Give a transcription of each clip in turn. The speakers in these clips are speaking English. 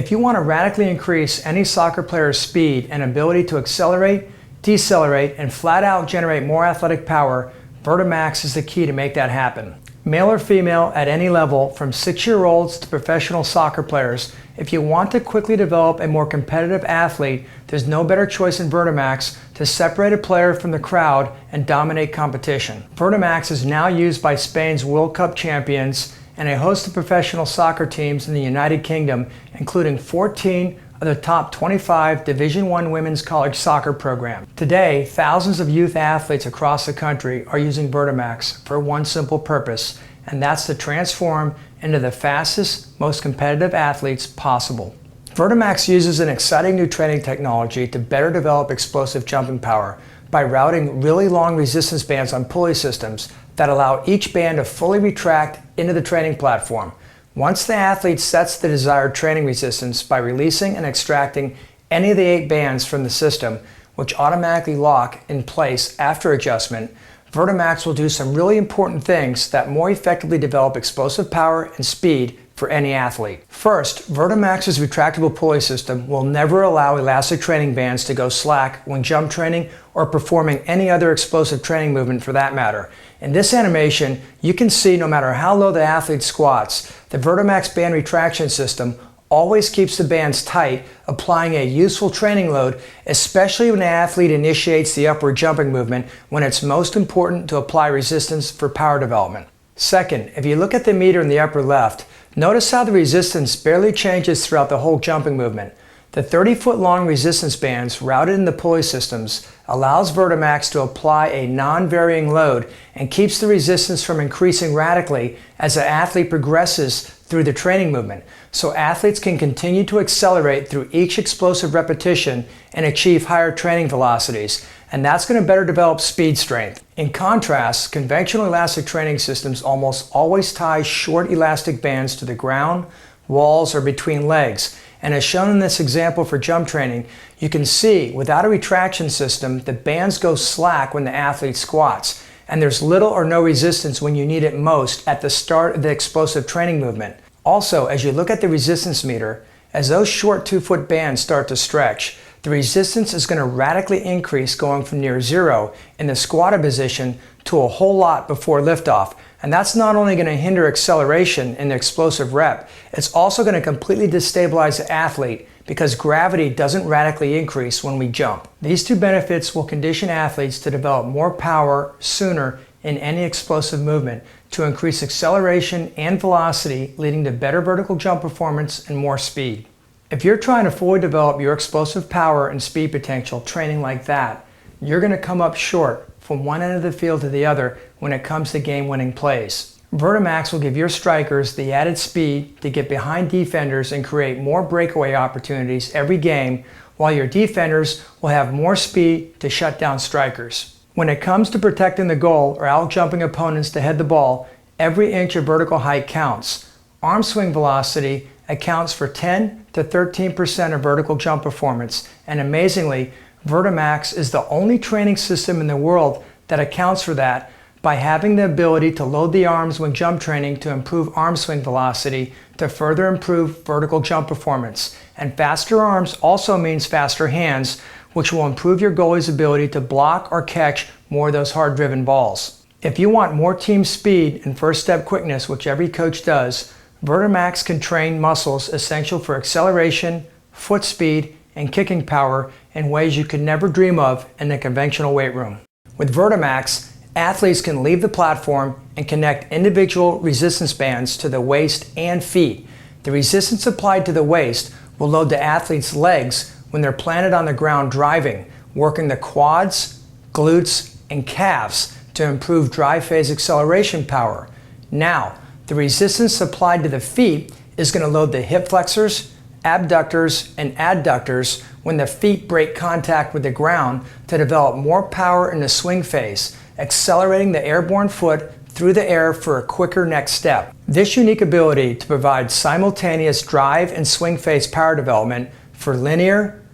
If you want to radically increase any soccer player's speed and ability to accelerate, decelerate, and flat out generate more athletic power, VertiMax is the key to make that happen. Male or female at any level, from 6-year-olds to professional soccer players, if you want to quickly develop a more competitive athlete, there's no better choice than VertiMax to separate a player from the crowd and dominate competition. VertiMax is now used by Spain's World Cup champions and a host of professional soccer teams in the United Kingdom, including 14 of the top 25 Division I women's college soccer programs. Today, thousands of youth athletes across the country are using VertiMax for one simple purpose, and that's to transform into the fastest, most competitive athletes possible. VertiMax uses an exciting new training technology to better develop explosive jumping power by routing really long resistance bands on pulley systems that allow each band to fully retract into the training platform. Once the athlete sets the desired training resistance by releasing and extracting any of the 8 bands from the system, which automatically lock in place after adjustment, VertiMax will do some really important things that more effectively develop explosive power and speed for any athlete. First, VertiMax's retractable pulley system will never allow elastic training bands to go slack when jump training or performing any other explosive training movement for that matter. In this animation, you can see no matter how low the athlete squats, the VertiMax band retraction system always keeps the bands tight, applying a useful training load, especially when the athlete initiates the upward jumping movement when it's most important to apply resistance for power development. Second, if you look at the meter in the upper left, notice how the resistance barely changes throughout the whole jumping movement. The 30-foot-long resistance bands routed in the pulley systems allows VertiMax to apply a non-varying load and keeps the resistance from increasing radically as the athlete progresses through the training movement, so athletes can continue to accelerate through each explosive repetition and achieve higher training velocities, and that's going to better develop speed strength. In contrast, conventional elastic training systems almost always tie short elastic bands to the ground, walls, or between legs. And as shown in this example for jump training, you can see without a retraction system, the bands go slack when the athlete squats, and there's little or no resistance when you need it most at the start of the explosive training movement. Also, as you look at the resistance meter, as those short 2-foot bands start to stretch, the resistance is going to radically increase, going from near zero in the squatted position to a whole lot before liftoff. And that's not only going to hinder acceleration in the explosive rep, it's also going to completely destabilize the athlete because gravity doesn't radically increase when we jump. These two benefits will condition athletes to develop more power sooner in any explosive movement to increase acceleration and velocity, leading to better vertical jump performance and more speed. If you're trying to fully develop your explosive power and speed potential training like that, you're going to come up short from one end of the field to the other when it comes to game-winning plays. VertiMax will give your strikers the added speed to get behind defenders and create more breakaway opportunities every game, while your defenders will have more speed to shut down strikers. When it comes to protecting the goal or out-jumping opponents to head the ball, every inch of vertical height counts. Arm swing velocity accounts for 10 to 13% of vertical jump performance, and amazingly, VertiMax is the only training system in the world that accounts for that by having the ability to load the arms when jump training to improve arm swing velocity to further improve vertical jump performance. And faster arms also means faster hands, which will improve your goalie's ability to block or catch more of those hard-driven balls. If you want more team speed and first step quickness, which every coach does, VertiMax can train muscles essential for acceleration, foot speed, and kicking power in ways you could never dream of in the conventional weight room. With VertiMax, athletes can leave the platform and connect individual resistance bands to the waist and feet. The resistance applied to the waist will load the athlete's legs when they're planted on the ground driving, working the quads, glutes, and calves to improve drive phase acceleration power. Now, the resistance applied to the feet is going to load the hip flexors, abductors, and adductors when the feet break contact with the ground to develop more power in the swing phase, accelerating the airborne foot through the air for a quicker next step. This unique ability to provide simultaneous drive and swing phase power development for linear,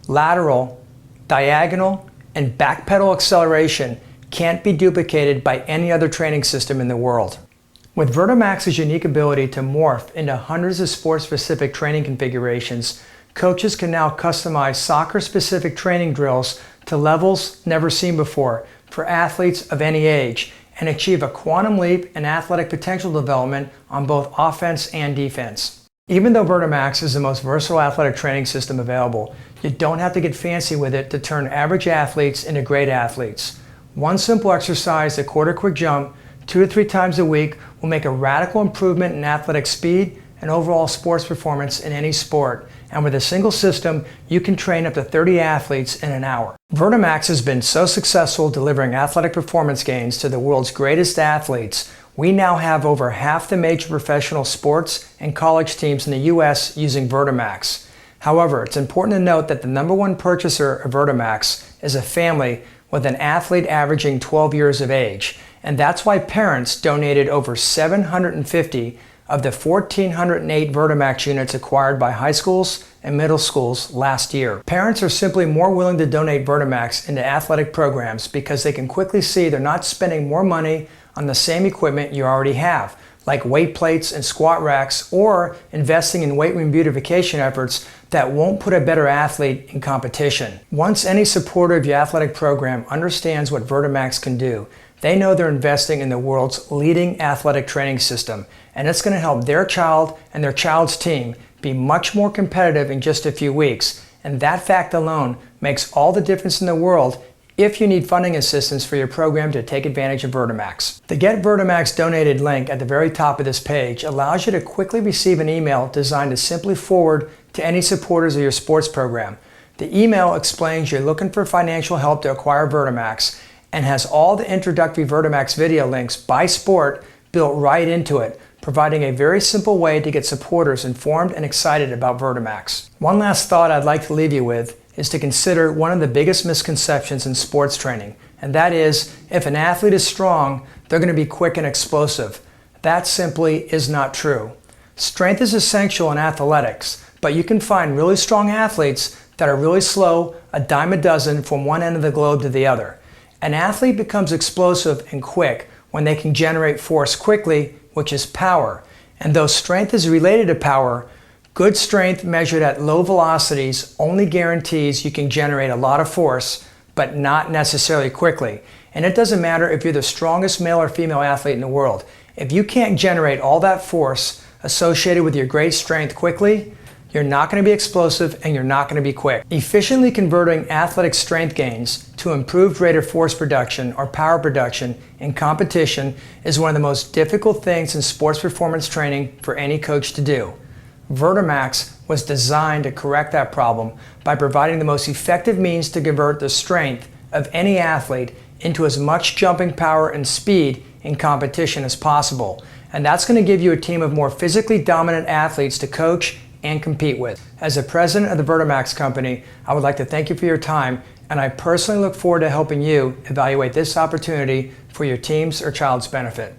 lateral, diagonal, and back pedal acceleration can't be duplicated by any other training system in the world. With VertiMax's unique ability to morph into hundreds of sport-specific training configurations, coaches can now customize soccer-specific training drills to levels never seen before for athletes of any age and achieve a quantum leap in athletic potential development on both offense and defense. Even though VertiMax is the most versatile athletic training system available, you don't have to get fancy with it to turn average athletes into great athletes. One simple exercise, a quarter quick jump, 2 to 3 times a week, will make a radical improvement in athletic speed and overall sports performance in any sport. And with a single system, you can train up to 30 athletes in an hour. VertiMax has been so successful delivering athletic performance gains to the world's greatest athletes. We now have over half the major professional sports and college teams in the US using VertiMax. However, it's important to note that the #1 purchaser of VertiMax is a family with an athlete averaging 12 years of age. And that's why parents donated over 750 of the 1,408 VertiMax units acquired by high schools and middle schools last year. Parents are simply more willing to donate VertiMax into athletic programs because they can quickly see they're not spending more money on the same equipment you already have, like weight plates and squat racks, or investing in weight room beautification efforts that won't put a better athlete in competition. Once any supporter of your athletic program understands what VertiMax can do, they know they're investing in the world's leading athletic training system, and it's going to help their child and their child's team be much more competitive in just a few weeks. And that fact alone makes all the difference in the world if you need funding assistance for your program to take advantage of VertiMax. The Get VertiMax Donated link at the very top of this page allows you to quickly receive an email designed to simply forward to any supporters of your sports program. The email explains you're looking for financial help to acquire VertiMax and has all the introductory VertiMax video links by sport built right into it, providing a very simple way to get supporters informed and excited about VertiMax. One last thought I'd like to leave you with is to consider one of the biggest misconceptions in sports training, and that is, if an athlete is strong, they're going to be quick and explosive. That simply is not true. Strength is essential in athletics, but you can find really strong athletes that are really slow, a dime a dozen from one end of the globe to the other. An athlete becomes explosive and quick when they can generate force quickly, which is power. And though strength is related to power, good strength measured at low velocities only guarantees you can generate a lot of force, but not necessarily quickly. And it doesn't matter if you're the strongest male or female athlete in the world. If you can't generate all that force associated with your great strength quickly, you're not going to be explosive and you're not going to be quick. Efficiently converting athletic strength gains to improved rate of force production or power production in competition is one of the most difficult things in sports performance training for any coach to do. VertiMax was designed to correct that problem by providing the most effective means to convert the strength of any athlete into as much jumping power and speed in competition as possible. And that's going to give you a team of more physically dominant athletes to coach and compete with. As the president of the VertiMax company, I would like to thank you for your time, and I personally look forward to helping you evaluate this opportunity for your team's or child's benefit.